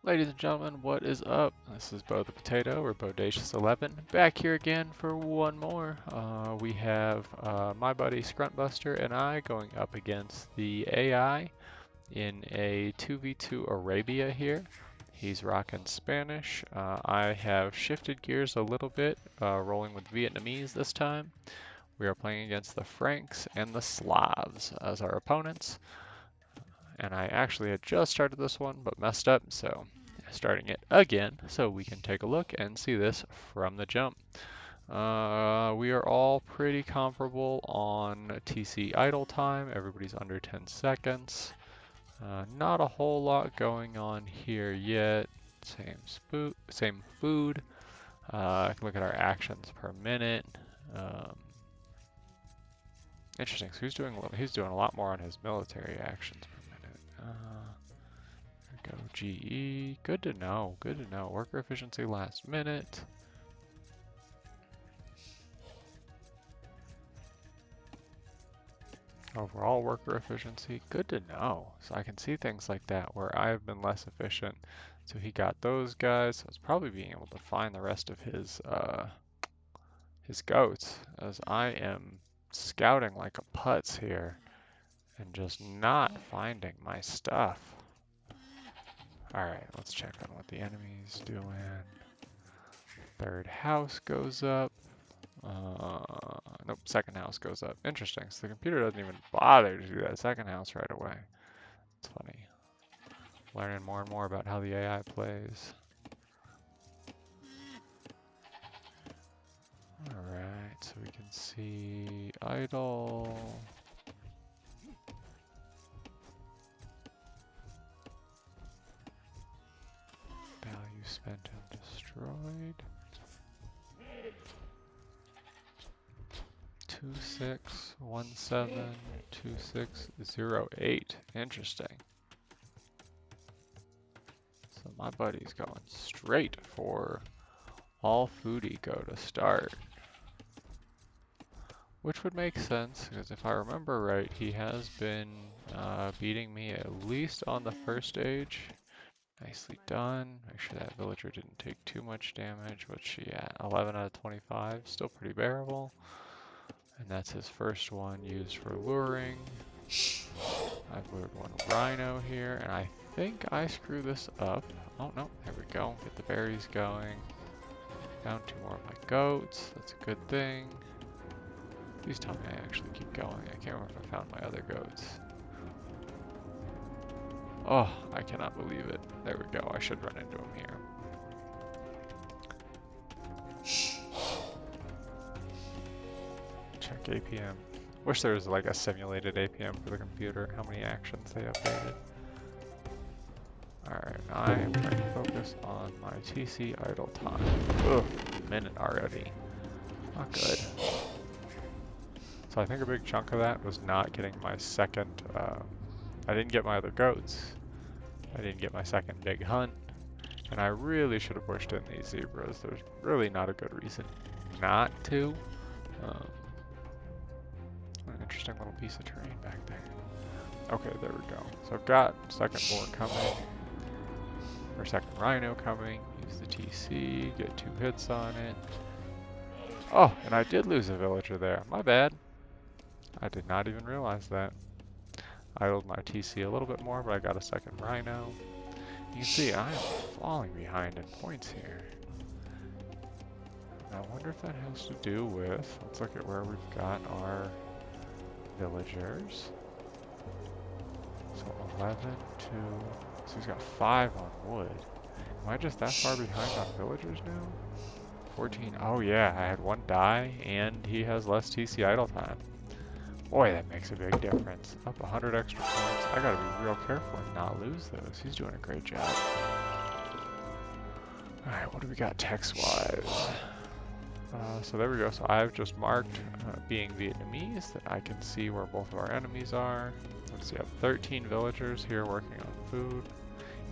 Ladies and gentlemen, what is up? This is Bo the Potato, or Bodacious11, back here again for one more. We have my buddy Scruntbuster and I going up against the AI in a 2v2 Arabia here. He's rocking Spanish. I have shifted gears a little bit, rolling with Vietnamese this time. We are playing against the Franks and the Slavs as our opponents. And I actually had just started this one but messed up, so starting it again so we can take a look and see this from the jump. We are all pretty comparable on TC idle time. Everybody's under 10 seconds. Not a whole lot going on here yet. Same food. Look at our actions per minute. Interesting. So he's doing a lot more on his military actions per minute. Go GE. Good to know. Good to know. Worker efficiency last minute. Overall worker efficiency. Good to know. So I can see things like that where I've been less efficient. So he got those guys. So it's probably being able to find the rest of his goats, as I am scouting like a putz here and just not finding my stuff. Alright, let's check on what the enemy's doing. Third house goes up. Nope, second house goes up. Interesting, so the computer doesn't even bother to do that second house right away. It's funny. Learning more and more about how the AI plays. Alright, so we can see idle. Value spent and destroyed. 2617 2608. Interesting. So my buddy's going straight for all food eco to start. Which would make sense, because if I remember right, he has been beating me at least on the first stage. Nicely done. Make sure that villager didn't take too much damage. What's she at? 11 out of 25. Still pretty bearable. And that's his first one used for luring. I've lured one rhino here, and I think I screw this up. Oh no, there we go. Get the berries going. Found two more of my goats. That's a good thing. Please tell me I actually keep going. I can't remember if I found my other goats. Oh, I cannot believe it. There we go. I should run into him here. Check APM. Wish there was like a simulated APM for the computer, how many actions they updated. Alright, I am trying to focus on my TC idle time. Ugh, minute already. Not good. So I think a big chunk of that was not getting my second, I didn't get my other goats. I didn't get my second big hunt. And I really should have pushed in these zebras. There's really not a good reason not to. An interesting little piece of terrain back there. Okay, there we go. So I've got second boar coming. Or second rhino coming. Use the TC, get 2 hits on it. Oh, and I did lose a villager there. My bad. I did not even realize that. I idled my TC a little bit more, but I got a second rhino. You can see I am falling behind in points here. And I wonder if that has to do with, let's look at where we've got our villagers. So 11, 2, so he's got 5 on wood. Am I just that far behind on villagers now? 14, oh yeah, I had 1 die and he has less TC idle time. Boy, that makes a big difference. Up 100 extra points. I gotta be real careful and not lose those. He's doing a great job. Alright, what do we got text-wise? So there we go. So I've just marked being Vietnamese that I can see where both of our enemies are. Let's see, I have 13 villagers here working on food.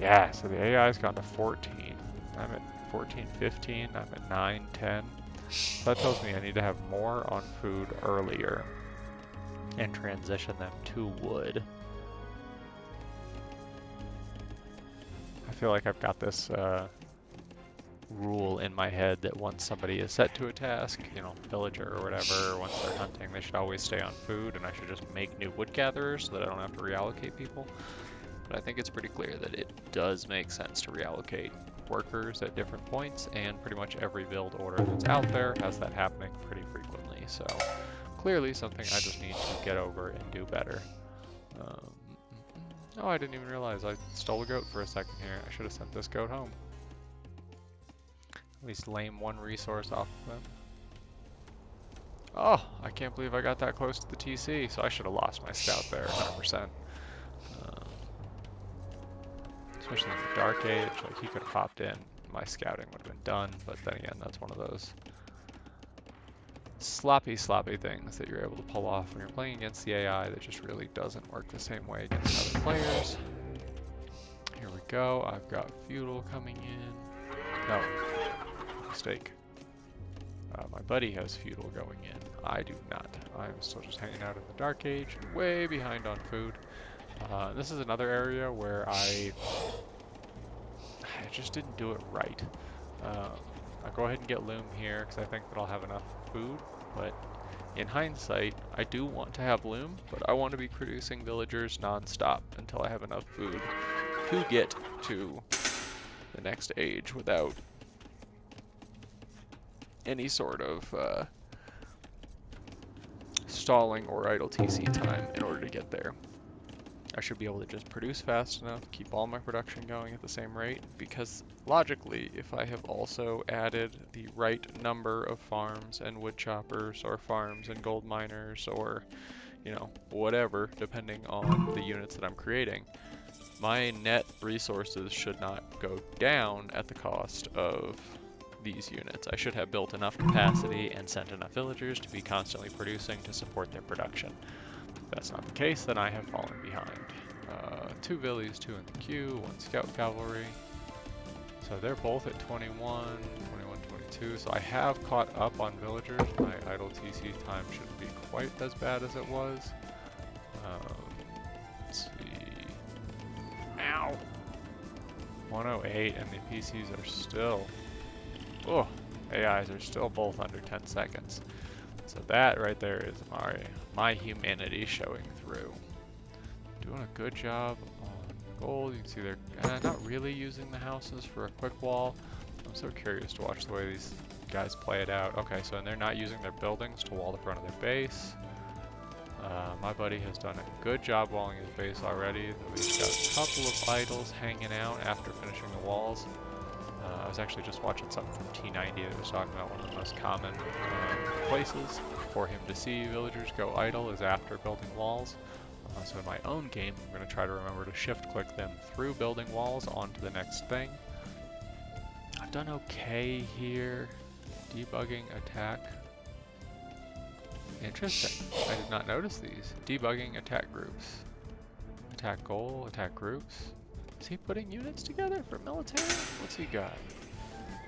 Yeah, so the AI's gone to 14. I'm at 14, 15. I'm at 9, 10. So that tells me I need to have more on food earlier and transition them to wood. I feel like I've got this rule in my head that once somebody is set to a task, you know, villager or whatever, or once they're hunting, they should always stay on food, and I should just make new wood gatherers so that I don't have to reallocate people. But I think it's pretty clear that it does make sense to reallocate workers at different points, and pretty much every build order that's out there has that happening pretty frequently. So clearly something I just need to get over and do better. Oh, I didn't even realize I stole a goat for a second here. I should have sent this goat home. At least lame one resource off of them. Oh, I can't believe I got that close to the TC, so I should have lost my scout there 100%. Especially in the Dark Age, like he could have popped in, my scouting would have been done, but then again, that's one of those sloppy things that you're able to pull off when you're playing against the AI that just really doesn't work the same way against other players. Here we go, I've got feudal coming in. No, mistake. My buddy has feudal going in. I do not. I'm still just hanging out in the Dark Age, way behind on food. This is another area where I just didn't do it right. I'll go ahead and get loom here because I think that I'll have enough food, but in hindsight, I do want to have loom, but I want to be producing villagers non-stop until I have enough food to get to the next age without any sort of stalling or idle TC time in order to get there. I should be able to just produce fast enough, keep all my production going at the same rate, because logically, if I have also added the right number of farms and wood choppers, or farms and gold miners, or, you know, whatever, depending on the units that I'm creating, my net resources should not go down at the cost of these units. I should have built enough capacity and sent enough villagers to be constantly producing to support their production. If that's not the case, then I have fallen behind. 2 villies, 2 in the queue, 1 scout cavalry. So they're both at 21, 21, 22. So I have caught up on villagers. My idle TC time shouldn't be quite as bad as it was. Let's see. Ow! 108, and the PCs are still... Oh, AIs are still both under 10 seconds. So that right there is my humanity showing through. Doing a good job on gold. You can see they're not really using the houses for a quick wall. I'm so curious to watch the way these guys play it out. Okay, so and they're not using their buildings to wall the front of their base. My buddy has done a good job walling his base already. We've got a couple of idols hanging out after finishing the walls. I was actually just watching something from T90 that was talking about one of the most common places for him to see villagers go idle is after building walls. So in my own game, I'm going to try to remember to shift-click them through building walls onto the next thing. I've done okay here. Debugging attack. Interesting. I did not notice these. Debugging attack groups. Attack goal, attack groups. Is he putting units together for military? What's he got?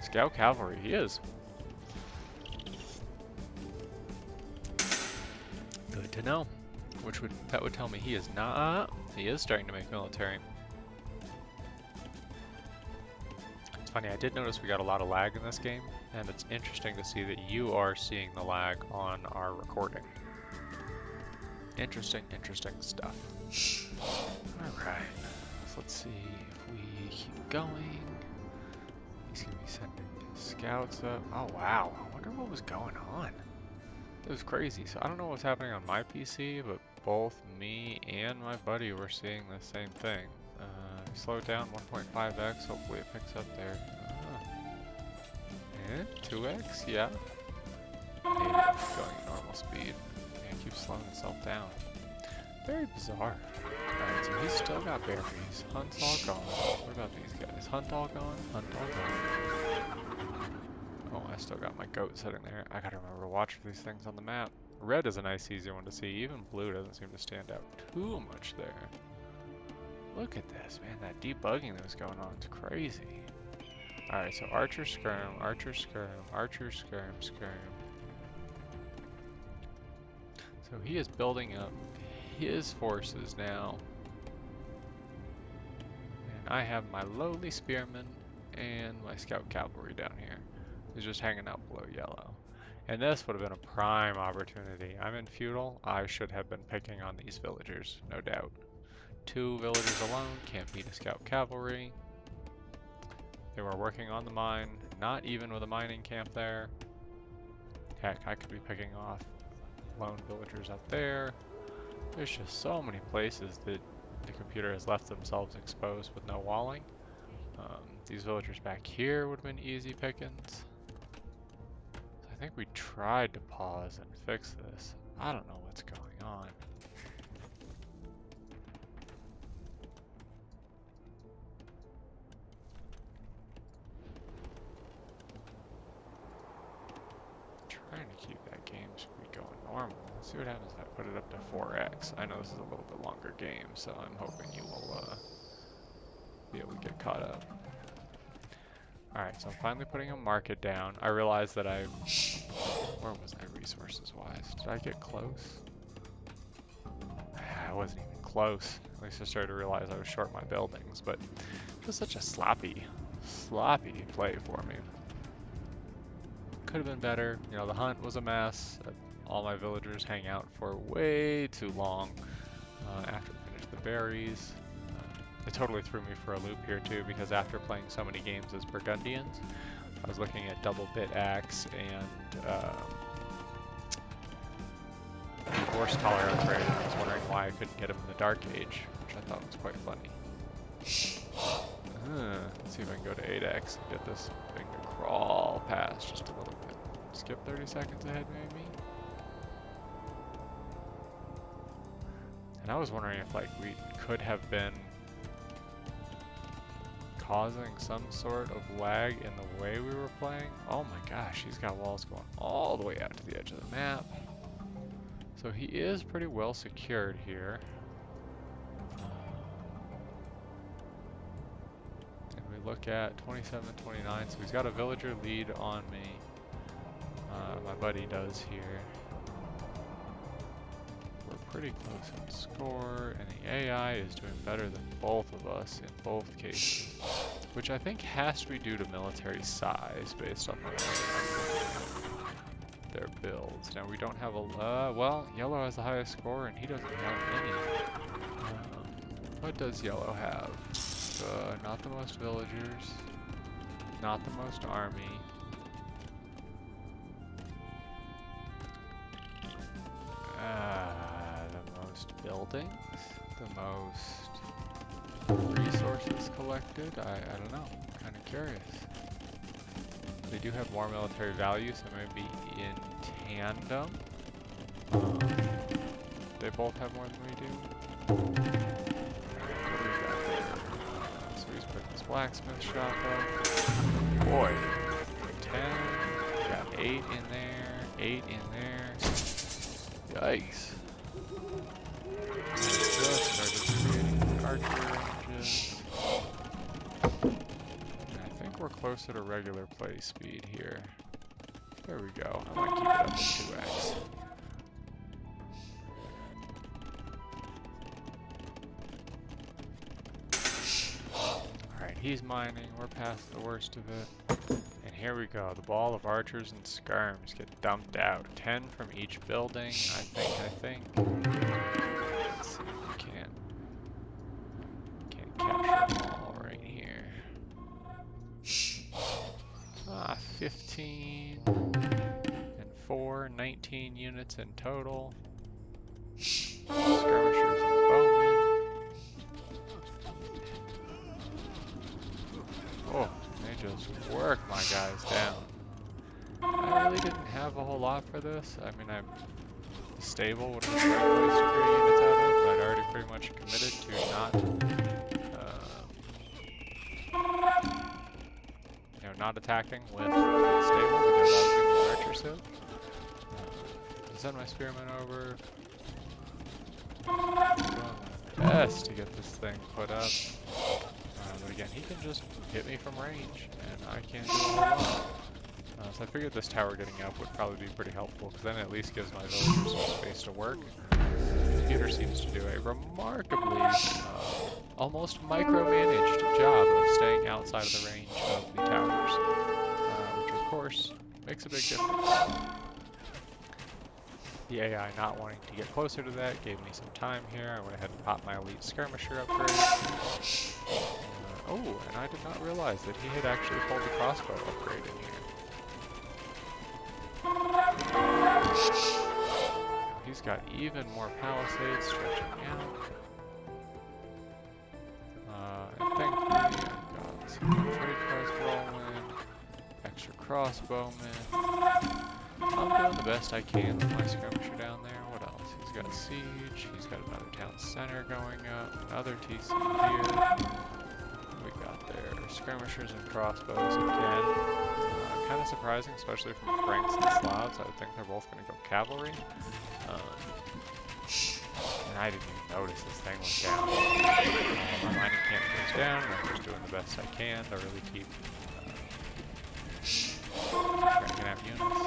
Scout cavalry, he is. Good to know. That would tell me he is not. He is starting to make military. It's funny, I did notice we got a lot of lag in this game, and it's interesting to see that you are seeing the lag on our recording. Interesting stuff. Alright, so let's see if we keep going. He's gonna be sending scouts up. Oh wow, I wonder what was going on. It was crazy. So I don't know what's happening on my PC, but both me and my buddy were seeing the same thing. Slow down 1.5x, hopefully it picks up there. And 2x, yeah. Maybe going at normal speed. Yeah, it keeps slowing itself down. Very bizarre. Alright, so he's still got berries. Hunt's all gone. What about these guys? Hunt all gone? Hunt all gone. Oh, I still got my goat sitting there. I gotta remember to watch for these things on the map. Red is a nice, easier one to see. Even blue doesn't seem to stand out too much there. Look at this, man. That debugging that was going on. It's crazy. Alright, so archer skirm, archer skirm, archer skirm, skirm. So he is building up his forces now. I have my lowly spearmen and my scout cavalry down here. He's just hanging out below yellow. And this would have been a prime opportunity. I'm in feudal. I should have been picking on these villagers, no doubt. 2 villagers alone can't beat a scout cavalry. They were working on the mine, not even with a mining camp there. Heck, I could be picking off lone villagers up there. There's just so many places that the computer has left themselves exposed with no walling. These villagers back here would have been easy pickings. So I think we tried to pause and fix this. I don't know what's going on. Trying to keep that game speed going normal. Let's see what happens if I put it up to 4x. I know this is a little bit longer game, so I'm hoping you will be able to get caught up. Alright, so I'm finally putting a market down. I realized that where was I resources wise? Did I get close? I wasn't even close. At least I started to realize I was short my buildings, but it was such a sloppy play for me. Could have been better. You know, the hunt was a mess. All my villagers hang out for way too long after we finish the berries. It totally threw me for a loop here too, because after playing so many games as Burgundians, I was looking at double bit axe and divorce tolerance rate, and I was wondering why I couldn't get him in the Dark Age, which I thought was quite funny. Let's see if I can go to 8x and get this thing to crawl past just a little bit. Skip 30 seconds ahead maybe? And I was wondering if like we could have been causing some sort of lag in the way we were playing. Oh my gosh, he's got walls going all the way out to the edge of the map. So he is pretty well secured here. And we look at 27, 29, so he's got a villager lead on me. My buddy does here. We're pretty close in score, and the AI is doing better than both of us in both cases, which I think has to be due to military size based on their builds. Now we don't have a, well, yellow has the highest score and he doesn't have any. What does yellow have? Not the most villagers, not the most army. The most buildings, the most resources collected. I don't know, I'm kind of curious. They do have more military value, so maybe in tandem. They both have more than we do. What do we got there? So he's putting his blacksmith shop up. Boy, 10, got 8 in there, 8 in there. Yikes. Just started creating archer ranges. I think we're closer to regular play speed here. There we go. I might keep it up to 2x. Alright, he's mining. We're past the worst of it. And here we go. The ball of archers and skirms get dumped out. 10 from each building, I think. Let's see if we can't capture them all right here. 15 and 4, 19 units in total. Skirmishers and bowmen. Oh, they just work my guys down. I really didn't have a whole lot for this. I mean, the stable would have been a great place to create units out of, but I'd already pretty much committed to not attacking with the stable because I was going to be archer soon. Send my spearmen over. I'm doing my best to get this thing put up. But again, he can just hit me from range, and I can't do a whole lot. So I figured this tower getting up would probably be pretty helpful, because then it at least gives my villagers some space to work. The computer seems to do a remarkably almost micromanaged job of staying outside of the range of the towers, which of course makes a big difference. The AI not wanting to get closer to that gave me some time here. I went ahead and popped my elite skirmisher upgrade. Oh, and I did not realize that he had actually pulled the crossbow upgrade in here. He's got even more palisades stretching out. And thankfully, I've got some trade price rolling, extra crossbowmen. I'm doing the best I can with my skirmisher down there. What else? He's got siege. He's got another town center going up. Another TC here. We got their skirmishers and crossbows again. Kind of surprising, especially from Franks and Slavs. I would think they're both going to go cavalry. And I didn't even notice this thing went down. My mining camp goes down, and I'm just doing the best I can to really keep cranking out units.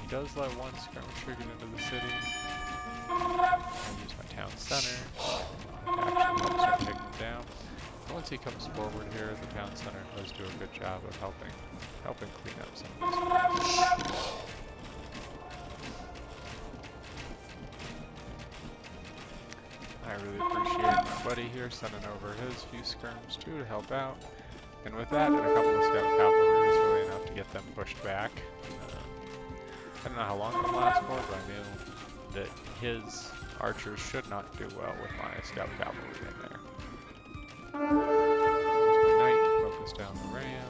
He does let one skirmisher get into the city. I'll use my town center to actually help start taking them down. Once he comes forward here, the town center does do a good job of helping clean up some of this. I really appreciate my buddy here sending over his few skirms too to help out. And with that, and a couple of scout cavalry was really enough to get them pushed back. I don't know how long it would last for, but I knew that his archers should not do well with my scout cavalry in there. There's my knight, focus down the ram,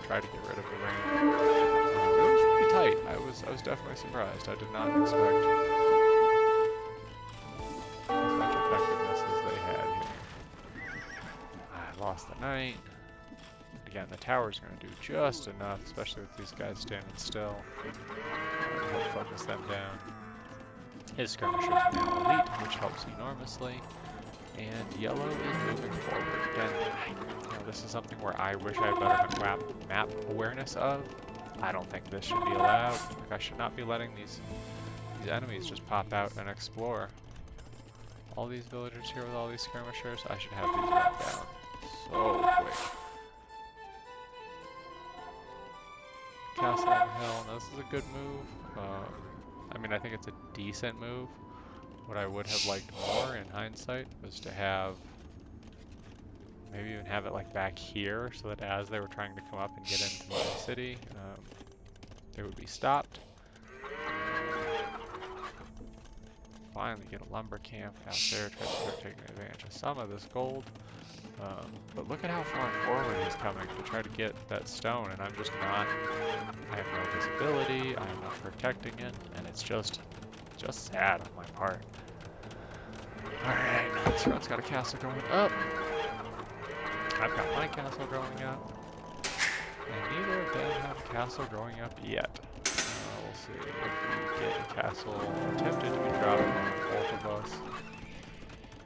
try to get rid of the ram. It was really tight. I was definitely surprised. I did not expect as much effectiveness as they had here. I lost the knight. Again, the tower's going to do just enough, especially with these guys standing still. Help focus them down. His skirmishers are now elite, which helps enormously. And yellow is moving forward. Again, this is something where I wish I had better map awareness of. I don't think this should be allowed. Like, I should not be letting these enemies just pop out and explore. All these villagers here with all these skirmishers, I should have these run down so quick. Castle on the hill. Now, this is a good move. I mean, I think it's a decent move. What I would have liked more in hindsight was to have, maybe even have it like back here, so that as they were trying to come up and get into my city, they would be stopped. Finally get a lumber camp out there, try to start taking advantage of some of this gold. But look at how far forward he's coming to try to get that stone, and I'm just not, I have no visibility, I'm not protecting it, and it's just sad on my part. Alright, this one's got a castle going up. I've got my castle going up. And neither of them have a castle going up yet. We'll see if we get a castle attempted to be dropped on both of us.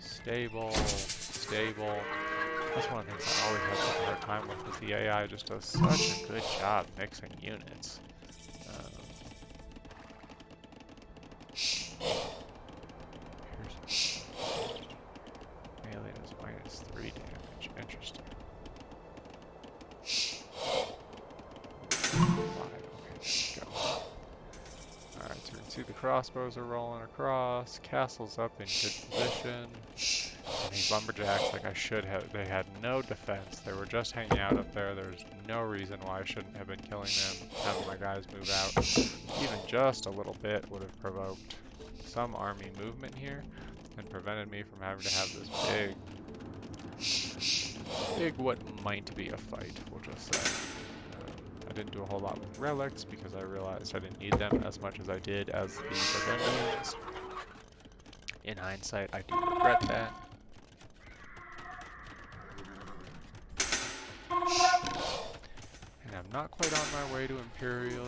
Stable, stable. That's one of the things I always have such a hard time with, is the AI just does such a good job mixing units. Here's melee does -3 damage. Interesting. 5. Okay, there we go. Alright, so we can see the crossbows are rolling across. Castle's up in good position. And these lumberjacks, like I should have, they had no defense. They were just hanging out up there. There's no reason why I shouldn't have been killing them. Having my guys move out, even just a little bit, would have provoked some army movement here and prevented me from having to have this big what might be a fight, we'll just say. I didn't do a whole lot with relics because I realized I didn't need them as much as I did as the Burgundians. In hindsight, I do regret that. And I'm not quite on my way to Imperial.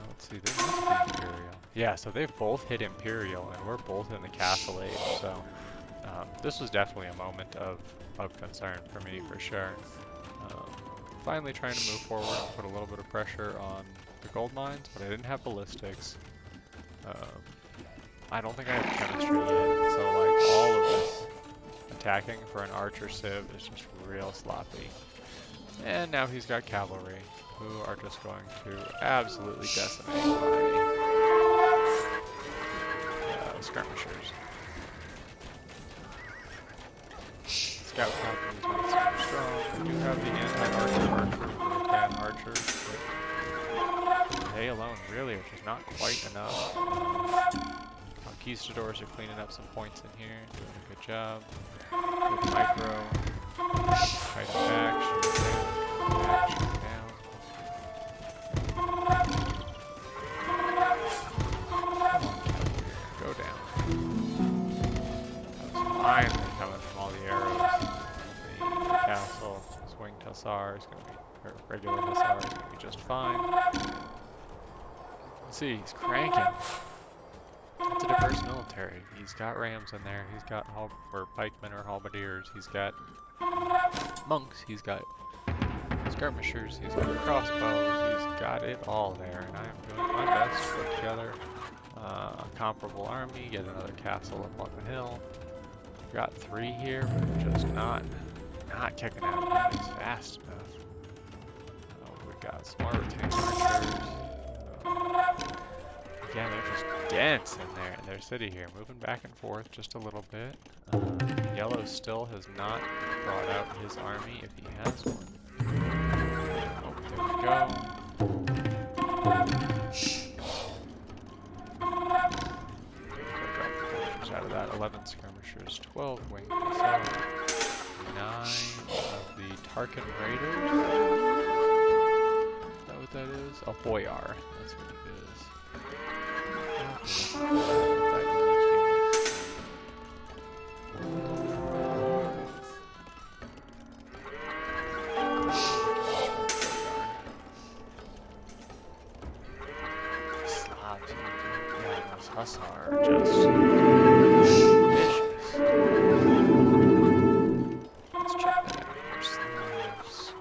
Let's see, they must be Imperial. Yeah, so they've both hit Imperial, and we're both in the Castle Age, so this was definitely a moment of concern for me, for sure. Finally trying to move forward and put a little bit of pressure on the gold mines, but I didn't have ballistics. I don't think I have chemistry yet, so like all of this attacking for an archer civ is just real sloppy. And now he's got cavalry, who are just going to absolutely decimate my skirmishers. Scout cavalry is not super strong. We do have the anti-archer archer, the 10 archers, but they alone really are just not quite enough. Conquistadors are cleaning up some points in here, doing a good job. Good micro. Fight him back, shoot him down. Back, shoot him down. Go down. That was finally coming from all the arrows. The castle, this winged hussar is going to be, or regular hussar is going to be just fine. Let's see, he's cranking. It's a diverse military. He's got rams in there. He's got pikemen or halberdiers. He's got monks. He's got skirmishers. He's got crossbows. He's got it all there. And I am doing my best to put together a comparable army, get another castle up on the hill. We've got 3 here, but just not kicking out units fast enough. We've got some more retained archers. Again, they're just dense in there in their city here, moving back and forth just a little bit. Yellow still has not brought out his army if he has one. Oh, there we go. Drop the villagers out of that. 11 skirmishers, 12 winged hussars, 9 of the Tarkin Raiders. Is that what that is? A boyar. That's what it is. Hussar just vicious. Let's check that out. Slavs.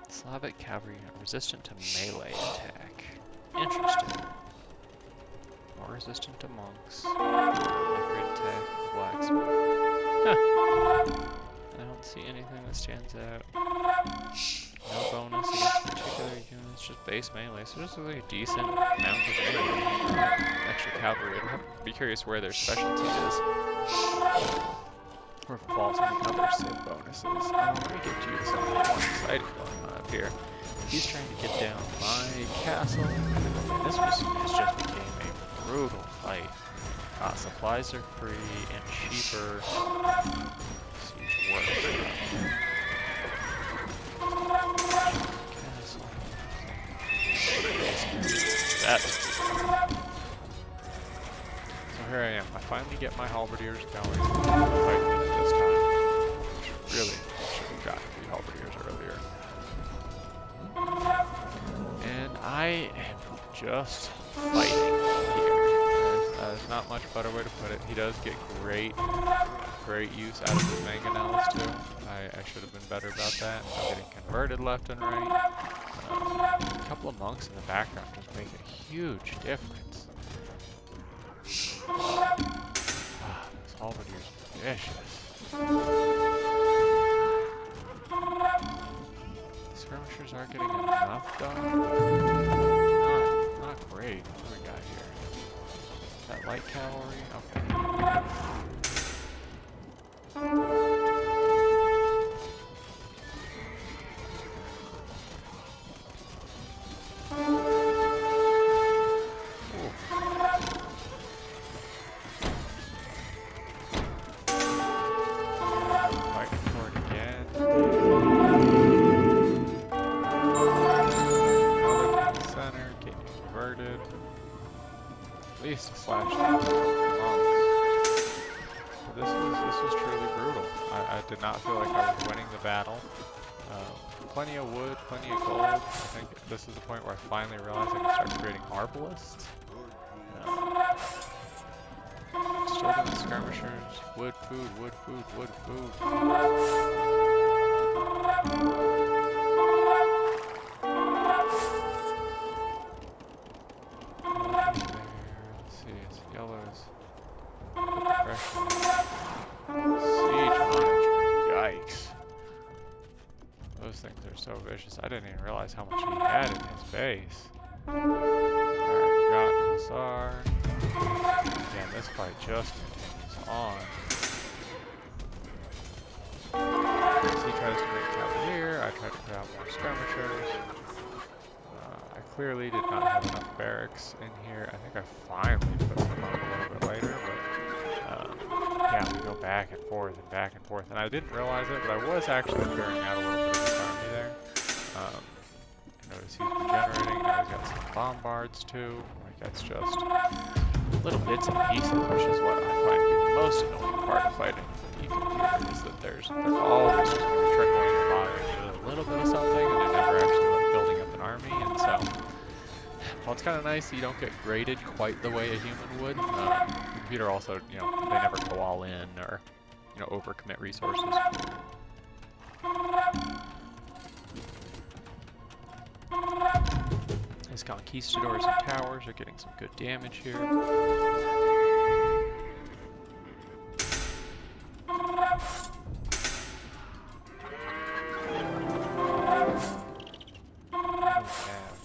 Slavic cavalry are resistant to melee attack. Interesting. More resistant to monks. Upgrade attack, blacksmith. Huh. I don't see anything that stands out. No bonus against particular units, just base melee. So this is like a decent amount of melee. Extra cavalry. I'd be curious where their specialty is. Or if it falls into other civ bonuses. Let me get you something more exciting going on up here. He's trying to get down my castle. And this just became a brutal fight. Supplies are free and cheaper. Siege works. Castle. That's so here I am. I finally get my halberdiers going. Fight this time. Which really should have gotten the halberdiers earlier. And I am just fighting here. There's not much better way to put it. He does get great use out of his mangonels too. I should have been better about that. I'm getting converted left and right. A couple of monks in the background just make a huge difference. This halberdier's vicious. Skirmishers aren't getting enough done. Not great. What do we got here? That light cavalry? Okay. Fighting for it again. Another in the center, getting converted. At least slash down the monks. This was truly brutal. I did not feel like I was winning the battle. Plenty of wood, plenty of gold. I think this is the point where I finally realized I can start creating arbalists. Just Still doing skirmishers. Wood, food, wood, food, wood, food. Let's see, it's yellows. Depression. Siege monitor. Yikes. Those things are so vicious. I didn't even realize how much he had in his base. Alright, got Hussar. Again, this fight just continues on. As he tries to make Cavalier, I try to put out more skirmishers. I clearly did not have enough barracks in here. I think I finally put some up a little bit later, but yeah, we go back and forth and back and forth. And I didn't realize it, but I was actually clearing out a little bit of his army there. Notice he's regenerating. Now he's got some bombards too. Like that's just little bits and pieces, which is what I find to be the most annoying part of fighting the computer, is that they're always just going to be trickling and bothering you with a little bit of something, and they're never actually like building up an army. And so, while it's kind of nice that you don't get graded quite the way a human would, the computer also, you know, they never go all in or, you know, overcommit resources. His conquistadors and towers are getting some good damage here.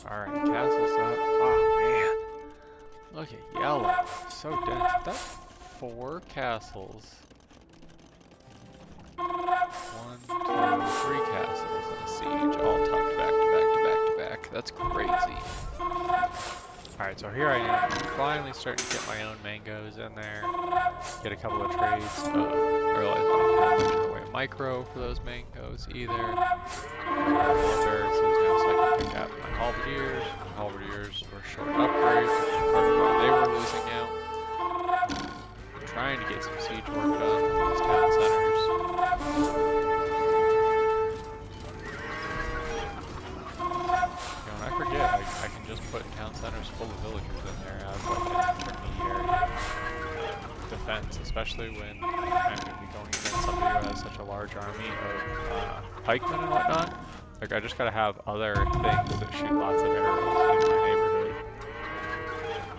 Alright, castles up. Oh man. Look at yellow. So dense. That's 4 castles. 1, 2, 3 castles in a siege, all tucked back to back to back to back. That's crazy. Alright, so here I am, finally starting to get my own mangoes in there. Get a couple of trades. I realize I don't have much in the way of micro for those mangoes either. More barracks now, so I can pick out my halberdiers. My halberdiers were short upgrades, which is part of why they were losing out. I'm trying to get some siege work done on these town centers. I forget, I can just put town centers full of villagers in there as like an intermediary defense, especially when I'm going to be going against somebody who has such a large army of pikemen and whatnot. Like, I just gotta have other things that shoot lots of arrows in my neighborhood.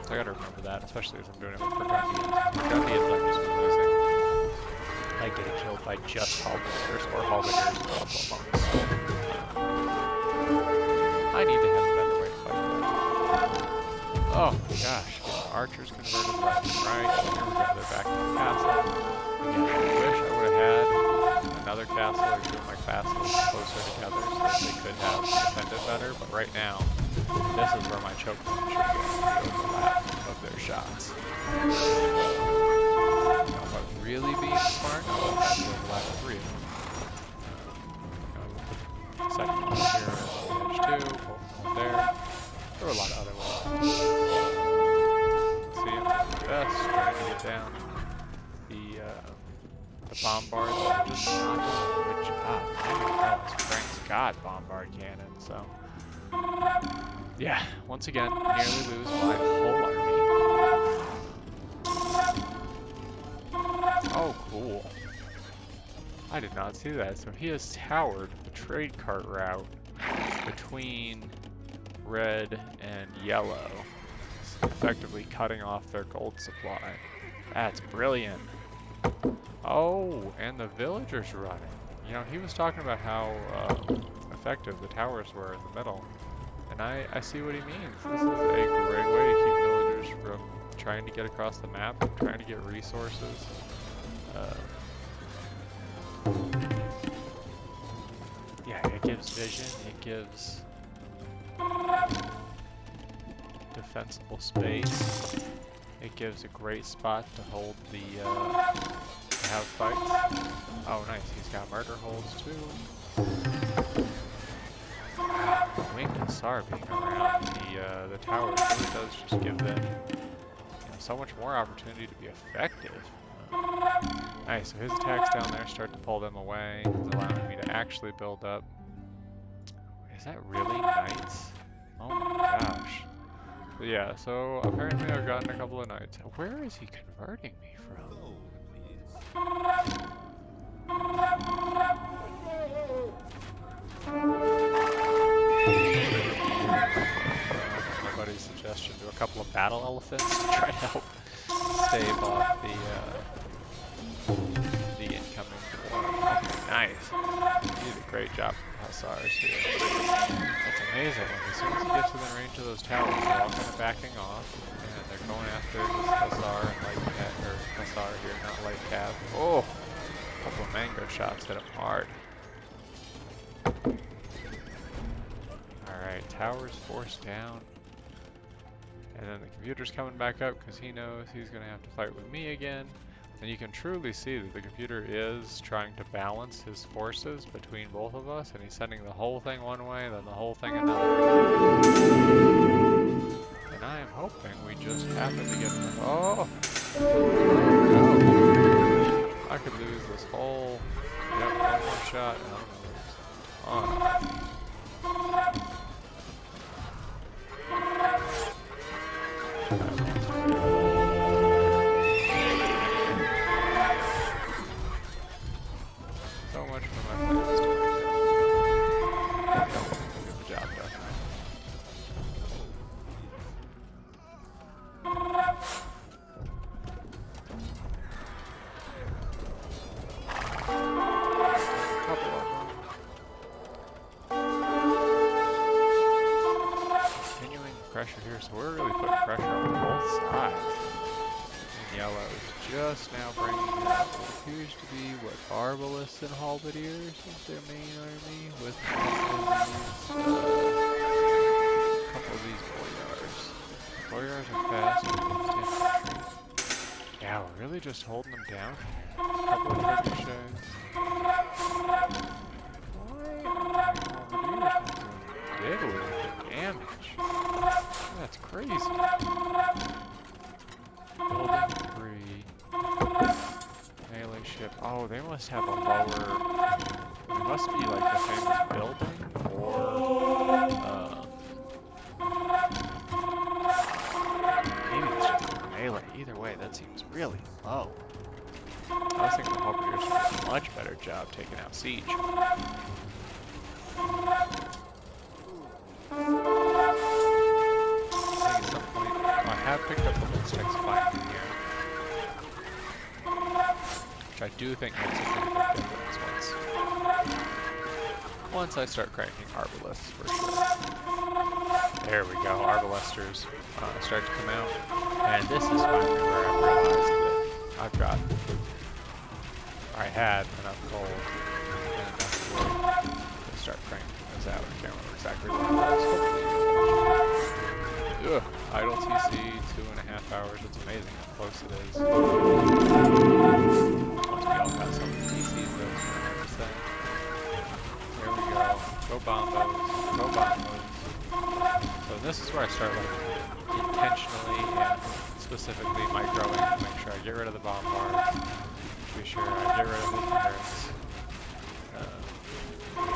So I gotta remember that, especially as I'm doing it with Burgundians. Burgundians, I'm just losing. I get killed by just halberdiers or halberdiers or monks. I need to have a better way to fight that. Oh my gosh, getting archers converted left and right. Here we go, they're back in the castle. Again, I wish I would have had another castle or 2 of my castles closer together so that they could have defended better, but right now, this is where my choke point should be, the overlap of their shots. Now, if I'm really being smart, I'll have to overlap 3 of them. Second one here on the edge too, both one there. There were a lot of other ones. See, I'm just trying to get down the bombards, are just not doing a good job. I didn't realize Frank's got bombard cannon, so yeah, once again, nearly lose my whole army. Oh, cool. I did not see that. So he has towered the trade cart route between red and yellow, effectively cutting off their gold supply. That's brilliant. Oh, and the villagers running. You know, he was talking about how effective the towers were in the middle. And I see what he means. This is a great way to keep villagers from trying to get across the map and trying to get resources. Yeah, it gives vision, it gives defensible space, it gives a great spot to hold the, to have fights. Oh nice, he's got murder holds too. Wow, Winged Hussar being around the towers really does just give them, you know, so much more opportunity to be effective. Nice, so his attacks down there start to pull them away. It's allowing me to actually build up. Is that really knights? Oh my gosh. But yeah, so apparently I've gotten a couple of knights. Where is he converting me from? My buddy's suggestion to a couple of battle elephants to try to help stave off the incoming war. Okay, nice. You did a great job with the hussars here. That's amazing. Like, as soon as you get to the range of those towers, they're all kind of backing off, and they're going after this hussar and light cat, or hussar here, not light cav. Oh, a couple of mango shots hit him hard. Alright, towers forced down. And then the computer's coming back up because he knows he's going to have to fight with me again. And you can truly see that the computer is trying to balance his forces between both of us, and he's sending the whole thing one way, then the whole thing another. And I am hoping we just happen to get enough. Oh! No. I could lose this whole... Yep, one more shot, and I'm going to lose. So much for my players to get the job done. Couple of them. Continuing pressure here, so we're really putting pressure on both sides. And yellow is just now bringing in what appears to be what Arbalists and Halberdiers is their main army, with a couple of these boyars. Boyars are fast. Yeah, we're really just holding them down. A couple of trebuchets. Why are Halberdiers not doing diddly with the damage? That's crazy. Building 3. Melee ship. Oh, they must have a lower... It must be like the famous building, or... maybe it's just a melee. Either way, that seems really low. I was thinking the Halberdiers would do a much better job taking out siege. At some point, I have picked up the ballistics finally here, which I do think makes a pretty big difference once I start cranking Arbalists for sure. There we go, Arbalisters start to come out, and this is finally where I realized that I had enough gold and enough wood to start cranking those out. I can't remember exactly what it was. Ugh, idle TC, 2.5 hours. It's amazing how close it is. Once we all got some TCs, those are 100%. There we go. Go bomb those. Go bomb those. So this is where I start like intentionally and specifically microing to make sure I get rid of the bomb bars. Be sure I get rid of the turrets.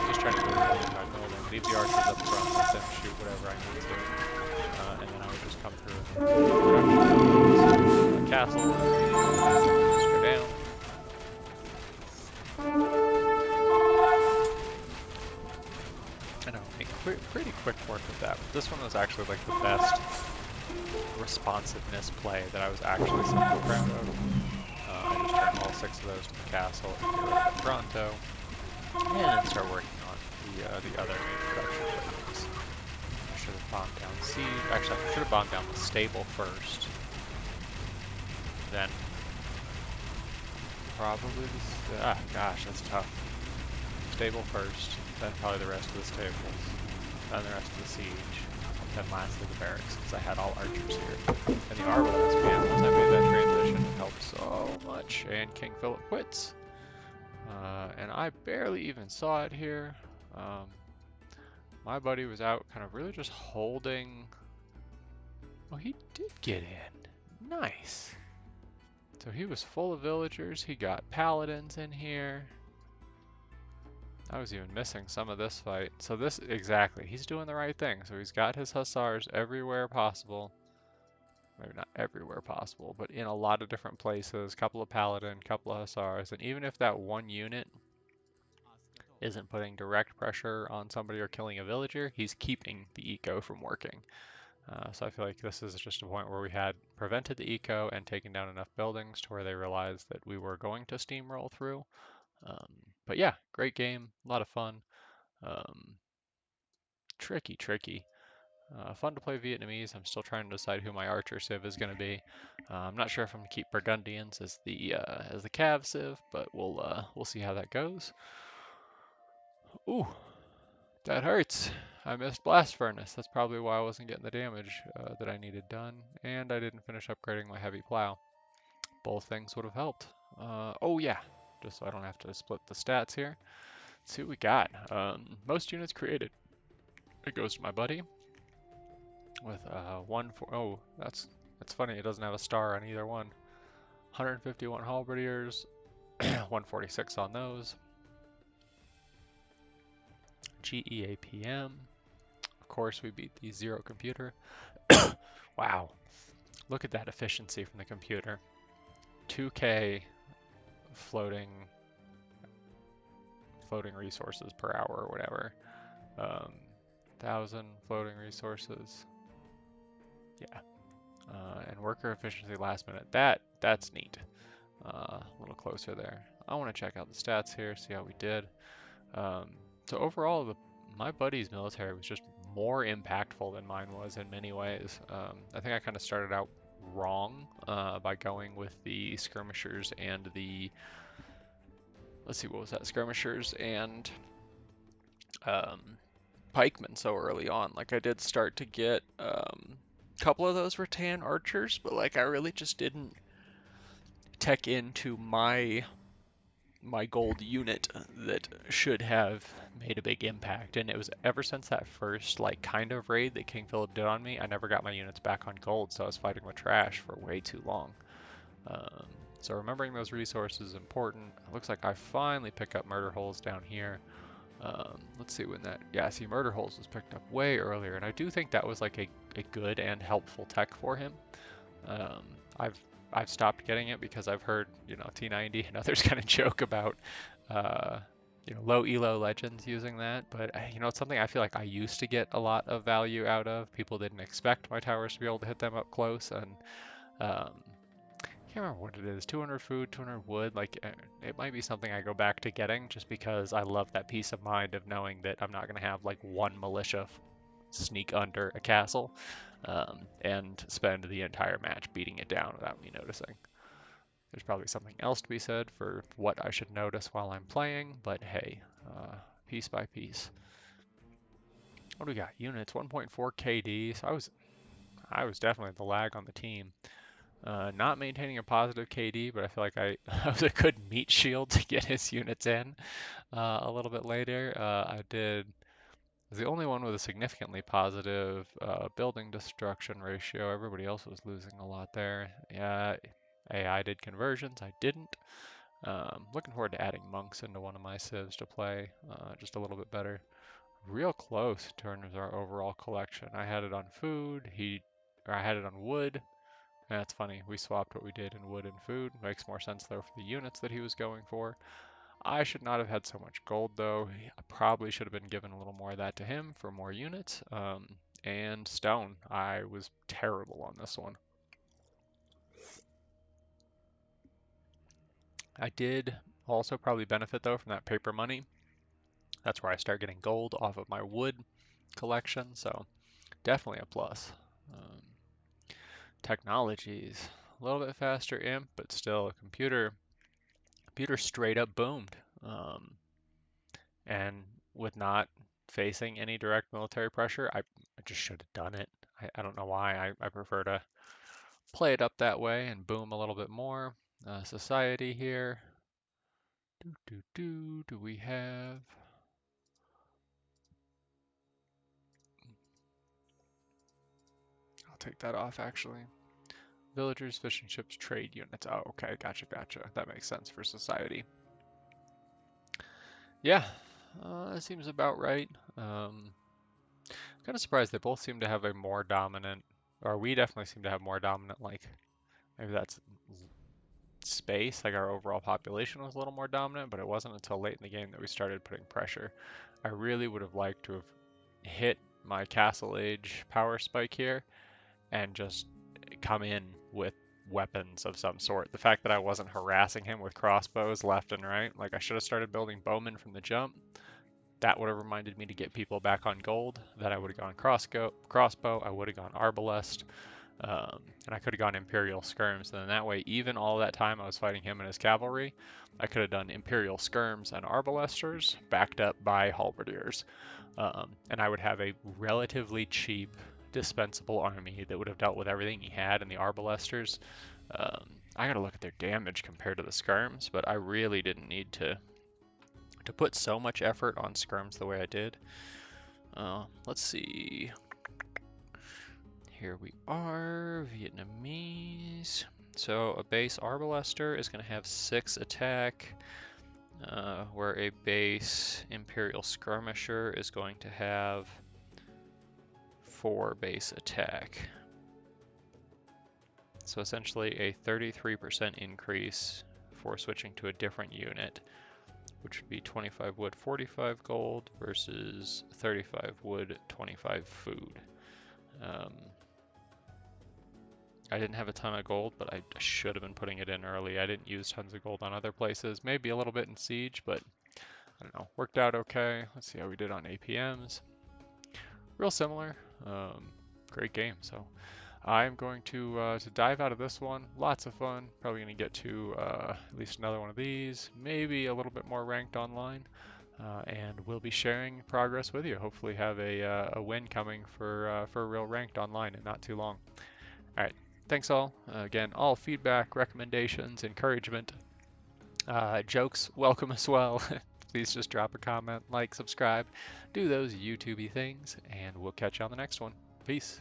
Just trying to go really by building. Leave the archers up front, let them shoot whatever I need to. And then I would just come through and the castle and just go down. I know, make pretty quick work of that. But this one was actually like the best responsiveness play that I was actually somewhat proud of. I just turned all 6 of those to the castle and get rid of the Pronto, and then start working on the other main production buildings. I should have bombed down siege. Actually, I should have bombed down the stable first. Then probably this. Gosh, that's tough. Stable first, then probably the rest of the stables, then the rest of the siege, then lastly the barracks, because I had all archers here. And the Arbalists, man, once I made that transition, it helped so much. And King Philip quits. And I barely even saw it here. My buddy was out kind of really just holding... Oh, he did get in. Nice. So he was full of villagers. He got paladins in here. I was even missing some of this fight. So this, exactly, he's doing the right thing. So he's got his hussars everywhere possible. Maybe not everywhere possible, but in a lot of different places. Couple of paladin, couple of hussars, and even if that one unit isn't putting direct pressure on somebody or killing a villager, he's keeping the eco from working. So I feel like this is just a point where we had prevented the eco and taken down enough buildings to where they realized that we were going to steamroll through. Um, but yeah, great game, a lot of fun. Um, tricky. Fun to play Vietnamese. I'm still trying to decide who my archer civ is going to be. I'm not sure if I'm going to keep Burgundians as the cav civ, but we'll see how that goes. Ooh, that hurts. I missed blast furnace. That's probably why I wasn't getting the damage that I needed done, and I didn't finish upgrading my heavy plow. Both things would have helped. Oh yeah, just so I don't have to split the stats here. Let's see what we got. Most units created. It goes to my buddy with oh, that's funny. It doesn't have a star on either one. 151 halberdiers, 146 on those. GEAPM. Of course, we beat the zero computer. Wow, look at that efficiency from the computer. 2K floating resources per hour or whatever. 1,000 floating resources. Yeah. And worker efficiency last minute. That's neat. A little closer there. I want to check out the stats here, see how we did. So overall, my buddy's military was just more impactful than mine was in many ways. I think I kind of started out wrong by going with the skirmishers and the, let's see, what was that? Skirmishers and pikemen so early on. Like I did start to get a couple of those rattan archers, but like I really just didn't tech into my gold unit that should have made a big impact. And it was ever since that first like kind of raid that King Philip did on me, I never got my units back on gold, so I was fighting with trash for way too long. So remembering those resources is important. It looks like I finally pick up murder holes down here. Let's see when that, yeah, see, murder holes was picked up way earlier, and I do think that was like a good and helpful tech for him. I've stopped getting it because I've heard, T90 and others kind of joke about, low elo legends using that, but it's something I feel like I used to get a lot of value out of. People didn't expect my towers to be able to hit them up close, and can't remember what it is, 200 food, 200 wood, like it might be something I go back to getting just because I love that peace of mind of knowing that I'm not going to have like one militia sneak under a castle and spend the entire match beating it down without me noticing. There's probably something else to be said for what I should notice while I'm playing, but hey, piece by piece. What do we got? Units, 1.4 KD, so I was definitely the lag on the team. Not maintaining a positive KD, but I feel like I was a good meat shield to get his units in a little bit later. I was the only one with a significantly positive building destruction ratio. Everybody else was losing a lot there. Yeah, AI did conversions. I didn't. Looking forward to adding monks into one of my civs to play just a little bit better. Real close in terms of our overall collection. I had it on food. I had it on wood. That's funny, we swapped what we did in wood and food. Makes more sense though for the units that he was going for. I should not have had so much gold though. I probably should have been given a little more of that to him for more units. And stone, I was terrible on this one. I did also probably benefit though from that paper money. That's where I start getting gold off of my wood collection, so definitely a plus. Technologies, a little bit faster imp, but still a computer straight up boomed. And with not facing any direct military pressure, I just should have done it. I don't know why. I prefer to play it up that way and boom a little bit more. Society here. Do we have? I'll take that off actually. Villagers, fishing ships, trade units. Oh, okay, gotcha. That makes sense for society. Yeah, That seems about right. Kind of surprised they both seem to have a more dominant, or we definitely seem to have more dominant, like, maybe that's space, like our overall population was a little more dominant, but it wasn't until late in the game that we started putting pressure. I really would have liked to have hit my Castle Age power spike here and just come in with weapons of some sort. The fact that I wasn't harassing him with crossbows left and right, like I should have started building bowmen from the jump. That would have reminded me to get people back on gold. Then I would have gone crossbow. I would have gone arbalest. And I could have gone Imperial Skirms, and then that way, even all that time I was fighting him and his cavalry, I could have done Imperial Skirms and Arbalesters backed up by Halberdiers. And I would have a relatively cheap, dispensable army that would have dealt with everything he had in the Arbalesters. I gotta look at their damage compared to the Skirms, but I really didn't need to put so much effort on Skirms the way I did. Let's see. Here we are, Vietnamese. So a base Arbalester is going to have 6 attack, where a base Imperial Skirmisher is going to have 4 base attack. So essentially a 33% increase for switching to a different unit, which would be 25 wood, 45 gold versus 35 wood, 25 food. I didn't have a ton of gold, but I should have been putting it in early. I didn't use tons of gold on other places. Maybe a little bit in Siege, but I don't know. Worked out okay. Let's see how we did on APMs. Real similar. Great game. So I'm going to dive out of this one. Lots of fun. Probably going to get to at least another one of these. Maybe a little bit more ranked online. And we'll be sharing progress with you. Hopefully have a win coming for real ranked online in not too long. All right. Thanks all. Again, all feedback, recommendations, encouragement, jokes, welcome as well. Please just drop a comment, like, subscribe, do those YouTubey things, and we'll catch you on the next one. Peace.